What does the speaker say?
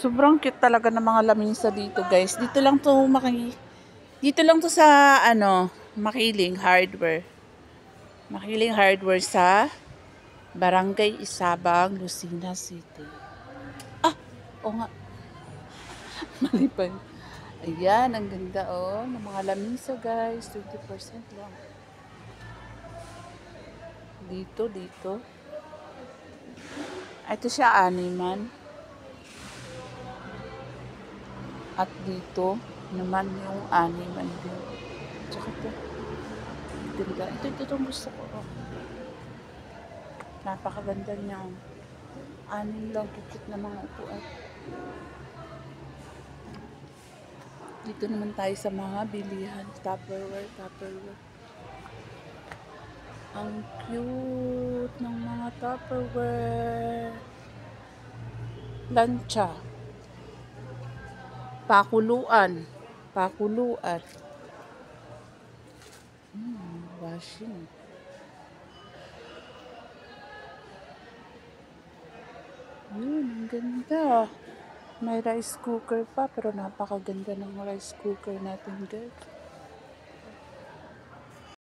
Sobrang cute talaga ng mga lamisa dito, guys. Dito lang to sa Makiling Hardware. Makiling Hardware sa Barangay Isabang, Lucena City. Ah, o nga, mali pa yun. Ayan, ang ganda ng mga lamisa, guys. 20% lang. Dito. Ito siya, animan. At dito naman yung animan din. Tsaka ito. Ganda. Ito itong gusto ko. Napakaganda niya. Anim lang kikit na mga upuan. Dito naman tayo sa mga bilihan. Tupperware. Ang cute ng mga Tupperware. Lancha. Pakuluan. Washing. Yun, ang ganda. May rice cooker pa, pero napakaganda ng rice cooker natin, guys.